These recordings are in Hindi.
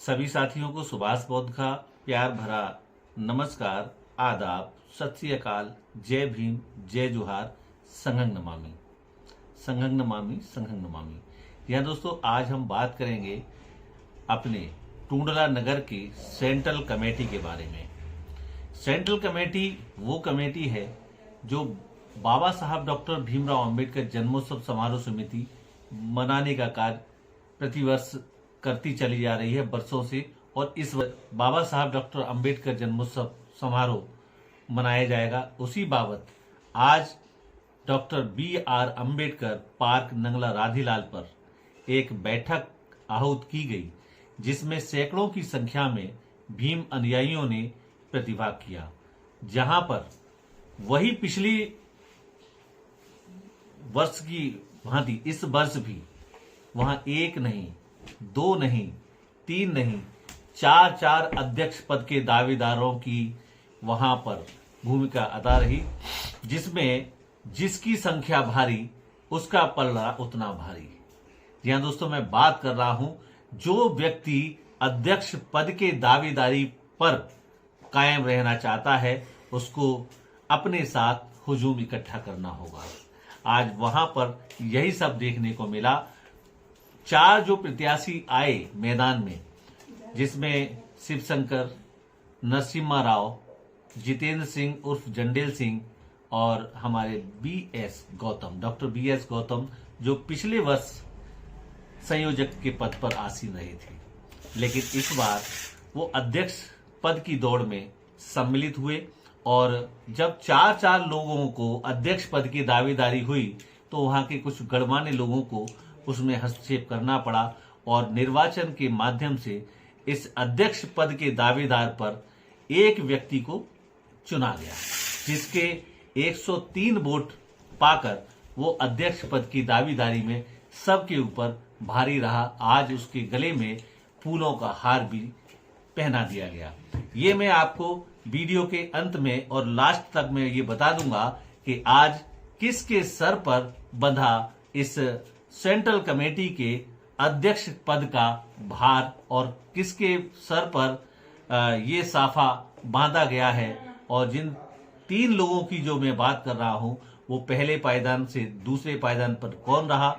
सभी साथियों को सुभाष बौद्ध का प्यार भरा नमस्कार, आदाब, सत श्री अकाल, जय भीम, जय जोहार, संघं नमामि, संघं नमामि, संघं नमामि। यह दोस्तों आज हम बात करेंगे अपने टूंडला नगर की सेंट्रल कमेटी के बारे में। सेंट्रल कमेटी वो कमेटी है जो बाबा साहब डॉक्टर भीमराव अंबेडकर जन्मोत्सव समारोह समिति मनाने का कार्य प्रतिवर्ष करती चली जा रही है वर्षों से, और इस बाबा साहब डॉक्टर अंबेडकर जन्मोत्सव समारोह मनाया जाएगा। उसी बाबत आज doctor BR Ambedkar park Nangla Radhilal पर एक बैठक आहूत की गई, जिसमें सैकड़ों की संख्या में भीम अनुयायियों ने प्रतिभाग किया। जहां पर वही पिछली वर्ष की भांति इस वर्ष भी वहां एक नहीं, दो नहीं, तीन नहीं, चार अध्यक्ष पद के दावेदारों की वहां पर भूमिका अदा रही, जिसमें जिसकी संख्या भारी उसका पलड़ा उतना भारी। जी हाँ दोस्तों, मैं बात कर रहा हूं जो व्यक्ति अध्यक्ष पद के दावेदारी पर कायम रहना चाहता है उसको अपने साथ हुजूम इकट्ठा करना होगा। आज वहां पर यही सब देखने को मिला। 4 जो प्रत्याशी आए मैदान में, जिसमें शिवशंकर, नरसिम्हा राव, जितेंद्र सिंह उर्फ जंडेल सिंह और हमारे डॉक्टर BS गौतम, जो पिछले वर्ष संयोजक के पद पर आसीन रहे थे, लेकिन इस बार वो अध्यक्ष पद की दौड़ में सम्मिलित हुए। और जब 4 लोगों को अध्यक्ष पद की दावेदारी हुई तो वहां के कुछ गणमान्य लोगों को उसमें हस्तक्षेप करना पड़ा और निर्वाचन के माध्यम से इस अध्यक्ष पद के दावेदार पर एक व्यक्ति को चुना गया, जिसके 103 वोट पाकर वो अध्यक्ष पद की दावेदारी में सबके ऊपर भारी रहा। आज उसके गले में फूलों का हार भी पहना दिया गया। ये मैं आपको वीडियो के अंत में और लास्ट तक मैं ये बता दूंगा कि आज किसके सर पर बंधा इस सेंट्रल कमेटी के अध्यक्ष पद का भार और किसके सर पर ये साफा बांधा गया है। और जिन 3 लोगों की जो मैं बात कर रहा हूं, वो पहले पायदान से दूसरे पायदान पर कौन रहा,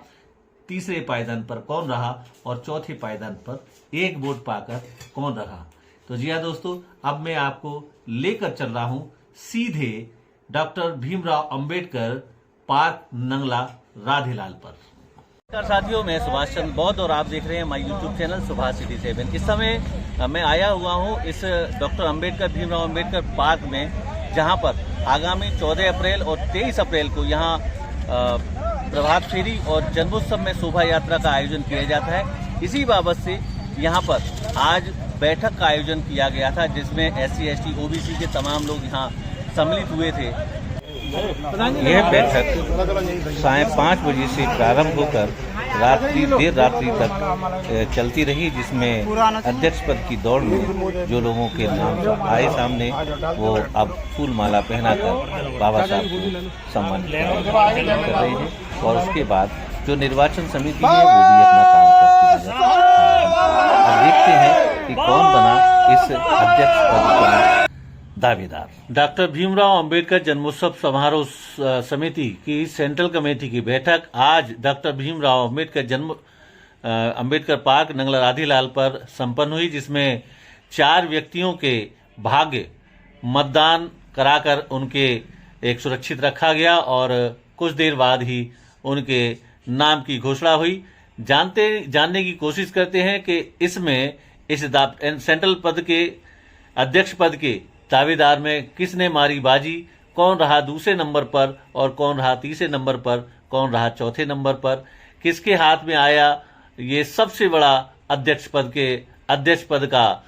तीसरे पायदान पर कौन रहा और चौथे पायदान पर 1 वोट पाकर कौन रहा। तो जी हाँ दोस्तों, अब मैं आपको लेकर चल रहा हूं सीधे डॉक्टर भीमराव अंबेडकर पार्क नंगला राधीलाल पर। साथियों, मैं सुभाष चंद्र बौद्ध और आप देख रहे हैं my YouTube channel Subhash city 7। इस समय मैं आया हुआ हूं इस डॉक्टर अंबेडकर भीमराव अंबेडकर पार्क में, जहां पर आगामी 14 अप्रैल और 23 अप्रैल को यहां प्रभात फेरी और जन्मोत्सव में शोभा यात्रा का आयोजन किया जाता है। इसी बाबत से यहाँ पर आज बैठक का आयोजन किया गया था, जिसमें SC ST OBC के तमाम लोग यहाँ सम्मिलित हुए थे। यह बैठक साढ़े 5 बजे से प्रारंभ होकर देर रात्रि तक चलती रही, जिसमें अध्यक्ष पद की दौड़ में जो लोगों के नाम आए सामने, वो अब फूल माला पहनाकर बाबा साहब को सम्मानित कर रहे हैं। और उसके बाद जो निर्वाचन समिति है वो भी अपना काम करती है। अब देखते हैं कि कौन बना इस अध्यक्ष पद का दावेदार। डॉक्टर भीमराव अंबेडकर जन्मोत्सव समारोह समिति की सेंट्रल कमेटी की बैठक आज डॉक्टर भीमराव अंबेडकर पार्क नंगला राधीलाल पर संपन्न हुई, जिसमें 4 व्यक्तियों के भाग्य मतदान कराकर उनके एक सुरक्षित रखा गया और कुछ देर बाद ही उनके नाम की घोषणा हुई। जानने की कोशिश करते हैं कि इसमें इस सेंट्रल पद के अध्यक्ष पद के दावेदार में किसने मारी बाजी, कौन रहा दूसरे नंबर पर और कौन रहा तीसरे नंबर पर, कौन रहा चौथे नंबर पर, किसके हाथ में आया ये सबसे बड़ा अध्यक्ष पद का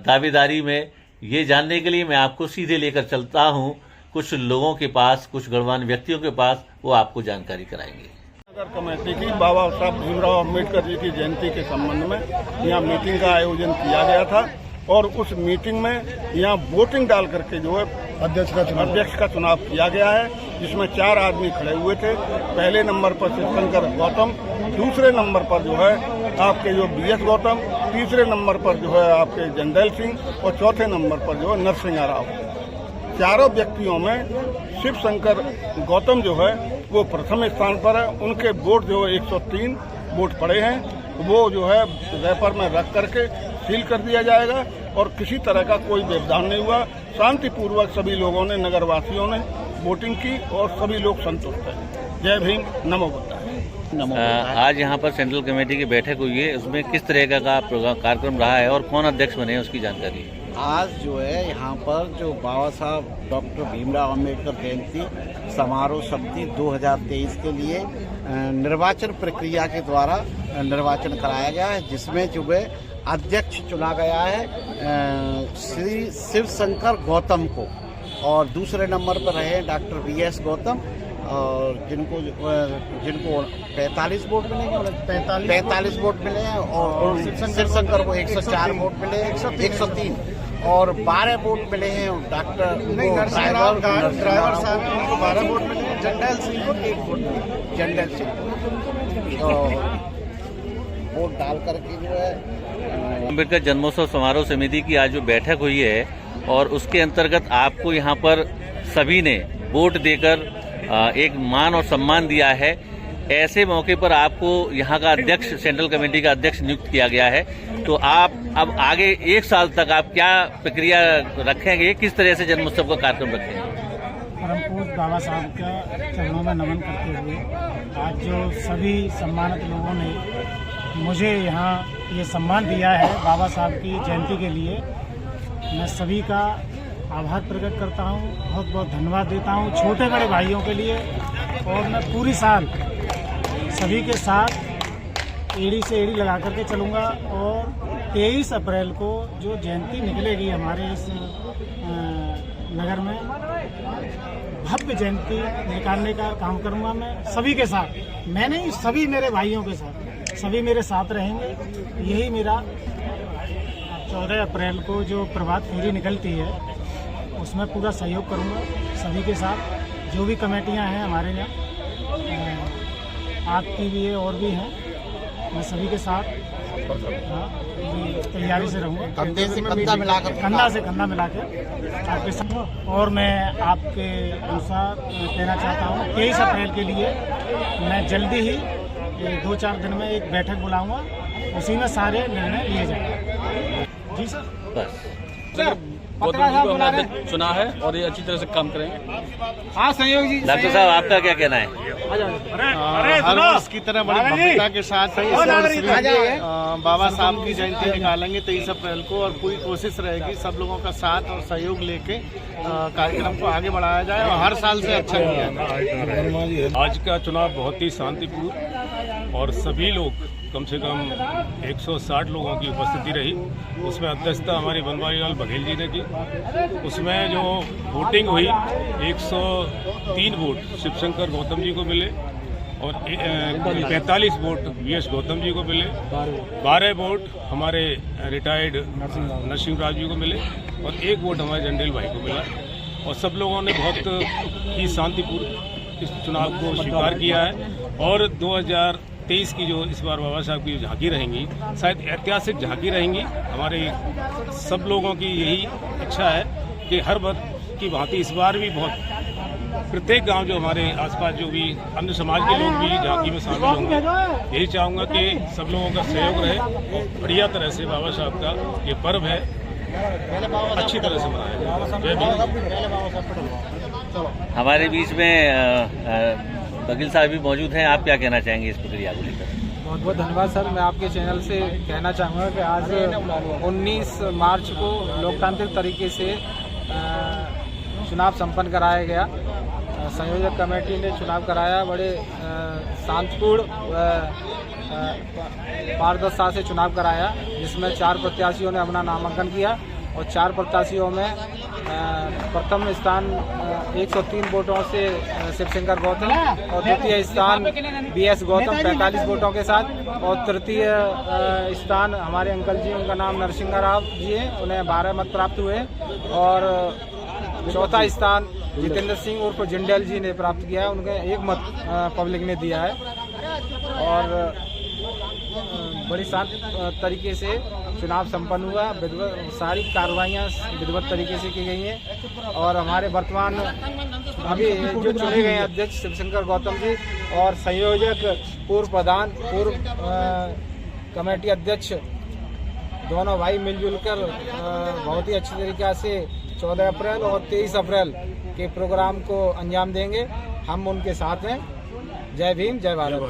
दावेदारी में। ये जानने के लिए मैं आपको सीधे लेकर चलता हूं कुछ लोगों के पास, कुछ गणमान्य व्यक्तियों के पास, वो आपको जानकारी कराएंगे। नगर कमेटी की बाबा साहब भीमराव अंबेडकर जी की जयंती के संबंध में यहाँ मीटिंग का आयोजन किया गया था और उस मीटिंग में यहाँ वोटिंग डाल करके जो है अध्यक्ष का चुनाव किया गया है, जिसमें 4 आदमी खड़े हुए थे। पहले नंबर पर शिवशंकर गौतम, दूसरे नंबर पर जो है आपके जो BS गौतम, तीसरे नंबर पर जो है आपके जंडेल सिंह और चौथे नंबर पर जो है नरसिंह राव। चारों व्यक्तियों में शिव शंकर गौतम जो है वो प्रथम स्थान पर है। उनके वोट जो 103 वोट पड़े हैं, वो जो है रैपर में रख करके सील कर दिया जाएगा और किसी तरह का कोई व्यवधान नहीं हुआ। शांतिपूर्वक सभी लोगों ने, नगरवासियों ने वोटिंग की और सभी लोग संतुष्ट हैं। जय भीम, नमो बुद्धाय। आज यहाँ पर सेंट्रल कमेटी की बैठक हुई है, उसमें किस तरह का कार्यक्रम रहा है और कौन अध्यक्ष बने उसकी जानकारी है। आज जो है यहाँ पर जो बाबा साहब डॉक्टर भीमराव अंबेडकर जयंती समारोह समिति 2023 के लिए निर्वाचन प्रक्रिया के द्वारा निर्वाचन कराया गया है, जिसमें जो है अध्यक्ष चुना गया है श्री शिव शंकर गौतम को, और दूसरे नंबर पर रहे डॉक्टर VS गौतम, और जिनको 45 वोट मिले हैं, 45 वोट मिले हैं, और शिव शंकर को 104 वोट मिले, 103, और 12 वोट मिले हैं डॉक्टर ड्राइवर साहब को 12 वोट मिले हैं, जंडेल सिंह को 1 वोट मिले, जंडेल सिंह को वोट डाल करके जो है अम्बेडकर जन्मोत्सव समारोह समिति की आज जो बैठक हुई है और उसके अंतर्गत आपको यहाँ पर सभी ने वोट देकर एक मान और सम्मान दिया है। ऐसे मौके पर आपको यहाँ का अध्यक्ष, सेंट्रल कमेटी का अध्यक्ष नियुक्त किया गया है, तो आप अब आगे 1 साल तक आप क्या प्रक्रिया रखेंगे, किस तरह से जन्मोत्सव का कार्यक्रम रखेंगे? परम पूज्य बाबा साहब का चरणों में नमन करते हुए आज जो सभी सम्मानित लोगों ने मुझे यहाँ ये सम्मान दिया है बाबा साहब की जयंती के लिए, मैं सभी का आभार प्रकट करता हूँ, बहुत बहुत धन्यवाद देता हूँ छोटे बड़े भाइयों के लिए। और मैं पूरी साल सभी के साथ एड़ी से एड़ी लगा करके चलूँगा, और 23 अप्रैल को जो जयंती निकलेगी हमारे इस नगर में, भव्य जयंती निकालने का काम करूँगा मैं सभी के साथ। मैं नहीं, सभी मेरे भाइयों के साथ, सभी मेरे साथ रहेंगे। यही मेरा 14 अप्रैल को जो प्रभात फेरी निकलती है उसमें पूरा सहयोग करूंगा सभी के साथ। जो भी कमेटियां हैं हमारे यहाँ, आपकी भी है और भी हैं, मैं सभी के साथ तैयारी से रहूँगा, कंधे से कंधा मिलाकर, कंधा से कंधा मिलाकर आपके साथ। और मैं आपके अनुसार कहना चाहता हूँ 23 अप्रैल के लिए मैं जल्दी ही 2-4 दिन में एक बैठक बुलाऊंगा, उसी में सारे निर्णय लिए जाएंगे। जी सर, बस गौतम जी को हमने अध्यक्ष चुना है और ये अच्छी तरह से काम करेंगे। हाँ सहयोग जी। डॉक्टर साहब, आपका क्या कहना है? हर वर्ष की तरह बड़ी भव्यता के साथ बाबा साहब की जयंती निकालेंगे 23 अप्रैल को, और पूरी कोशिश रहेगी सब लोगों का साथ और सहयोग लेके कार्यक्रम को आगे बढ़ाया जाए और हर साल से अच्छा किया जाए। आज का चुनाव बहुत ही शांतिपूर्ण और सभी लोग, कम से कम 160 लोगों की उपस्थिति रही। उसमें अध्यक्षता हमारी बनवारी लाल बघेल जी ने की। उसमें जो वोटिंग हुई 103 वोट शिवशंकर गौतम जी को मिले और 45 वोट VS गौतम जी को मिले, 12 वोट हमारे रिटायर्ड नरसिंह राव जी को मिले और 1 वोट हमारे जंडेल भाई को मिला। और सब लोगों ने बहुत ही शांतिपूर्ण इस चुनाव को स्वीकार किया है। और 2023 की जो इस बार बाबा साहब की झांकी रहेंगी, शायद ऐतिहासिक झांकी रहेंगी। हमारे सब लोगों की यही इच्छा है कि हर बार की भांति इस बार भी बहुत प्रत्येक गांव जो हमारे आसपास जो भी अन्य समाज के लोग भी झांकी में शामिल होंगे। यही चाहूँगा कि सब लोगों का सहयोग रहे और बढ़िया तरह से बाबा साहब का ये पर्व है अच्छी तरह से मनाया जाए। हमारे बीच में बघेल साहब भी मौजूद हैं, आप क्या कहना चाहेंगे इस प्रक्रिया को लेकर? बहुत बहुत धन्यवाद सर। मैं आपके चैनल से कहना चाहूँगा कि आज 19 मार्च को लोकतांत्रिक तरीके से चुनाव संपन्न कराया गया। संयोजक कमेटी ने चुनाव कराया, बड़े शांतिपूर्ण पारदर्शिता से चुनाव कराया, जिसमें 4 प्रत्याशियों ने अपना नामांकन किया और 4 प्रत्याशियों में प्रथम स्थान 103 वोटों से शिवशंकर गौतम और द्वितीय स्थान VS गौतम 45 वोटों के साथ, और तृतीय स्थान हमारे अंकल जी, उनका नाम नरसिंह राव जी है, उन्हें 12 मत प्राप्त हुए, और चौथा स्थान जितेंद्र सिंह उर्फ जंडेल जी ने प्राप्त किया है, उनके 1 मत पब्लिक ने दिया है। और बड़ी शांत तरीके से चुनाव संपन्न हुआ। सारी कार्रवाइयाँ विधिवत तरीके से की गई हैं और हमारे वर्तमान अभी जो चुने गए अध्यक्ष शिवशंकर गौतम जी और संयोजक पूर्व प्रधान पूर्व कमेटी अध्यक्ष दोनों भाई मिलजुल कर बहुत ही अच्छी तरीक़े से 14 अप्रैल और 23 अप्रैल के प्रोग्राम को अंजाम देंगे। हम उनके साथ हैं। जय भीम, जय भारत।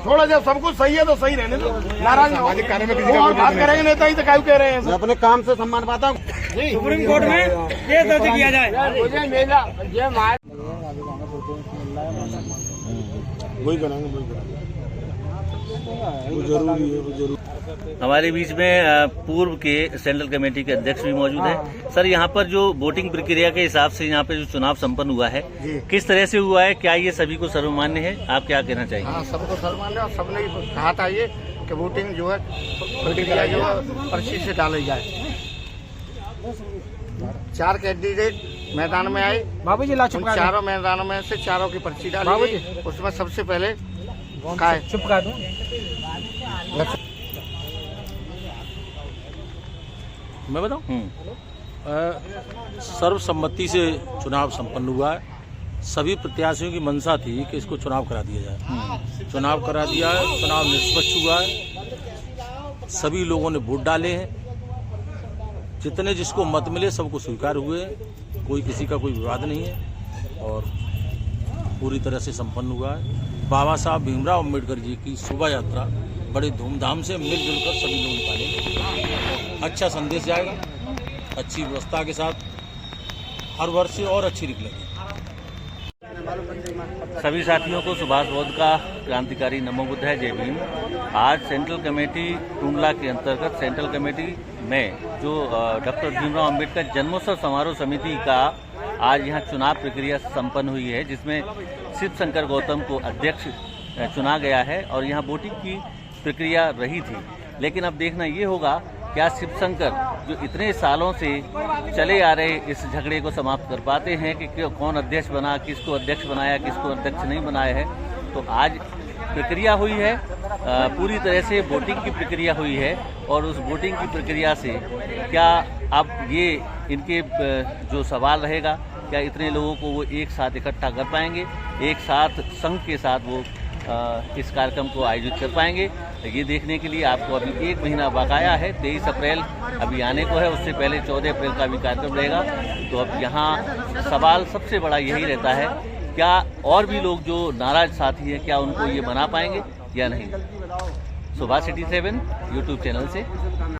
थोड़ा जब सब कुछ सही है तो सही रहने दो, नाराज ना हो। बात करेंगे नेता ही तो क्या कह रहे हैं। मैं अपने काम से सम्मान पाता हूँ। सुप्रीम कोर्ट में ये दर्ज किया जाए। वही कराएंगे, वही कराएंगे, वो जरूरी है, वो जरूरी। हमारे बीच में पूर्व के सेंट्रल कमेटी के अध्यक्ष भी मौजूद हैं। सर, यहाँ पर जो वोटिंग प्रक्रिया के हिसाब से यहाँ पे जो चुनाव संपन्न हुआ है, किस तरह से हुआ है? क्या ये सभी को सर्वमान्य है? आप क्या कहना चाहिए? हाँ, सबको सर्वमान्य और सबने कहा था ये कि वोटिंग जो है प्रक्रिया जो है पर्ची से डाली जाए। 4 कैंडिडेट मैदान में आए। बाबू जी उन चारों मैदानों में से चारों की पर्ची डाली गई। उसमें सबसे पहले चुप कर दूं। मैं बताऊं, सर्वसम्मति से चुनाव संपन्न हुआ है। सभी प्रत्याशियों की मंशा थी कि इसको चुनाव करा दिया जाए। चुनाव करा दिया है, चुनाव निष्पक्ष हुआ है। सभी लोगों ने वोट डाले हैं। जितने जिसको मत मिले सबको स्वीकार हुए। कोई किसी का कोई विवाद नहीं है और पूरी तरह से संपन्न हुआ है। बाबा साहब भीमराव अम्बेडकर जी की शोभा यात्रा बड़े धूमधाम से मिलजुल कर सभी लोग निकालेंगे। अच्छा संदेश जाएगा, अच्छी व्यवस्था के साथ हर वर्ष से और अच्छी निकलेगी। सभी साथियों को सुभाष बोध का क्रांतिकारी नमो बुद्ध है, जय भीम। आज सेंट्रल कमेटी टूंडला के अंतर्गत सेंट्रल कमेटी में जो डॉक्टर भीमराव अम्बेडकर जन्मोत्सव समारोह समिति का आज यहाँ चुनाव प्रक्रिया संपन्न हुई है, जिसमें शिवशंकर गौतम को अध्यक्ष चुना गया है और यहाँ वोटिंग की प्रक्रिया रही थी। लेकिन अब देखना ये होगा क्या शिवशंकर जो इतने सालों से चले आ रहे इस झगड़े को समाप्त कर पाते हैं कि कौन अध्यक्ष बना, किसको अध्यक्ष बनाया, किसको अध्यक्ष नहीं बनाया है। तो आज प्रक्रिया हुई है, पूरी तरह से वोटिंग की प्रक्रिया हुई है और उस वोटिंग की प्रक्रिया से क्या अब ये इनके जो सवाल रहेगा, क्या इतने लोगों को वो एक साथ इकट्ठा कर पाएंगे, एक साथ संघ के साथ वो इस कार्यक्रम को आयोजित कर पाएंगे। ये देखने के लिए आपको अभी 1 महीना बकाया है। 23 अप्रैल अभी आने को है, उससे पहले 14 अप्रैल का भी कार्यक्रम रहेगा। तो अब यहाँ सवाल सबसे बड़ा यही रहता है, क्या और भी लोग जो नाराज साथी हैं क्या उनको ये बना पाएंगे या नहीं। सुभाष सिटी 7 यूट्यूब चैनल से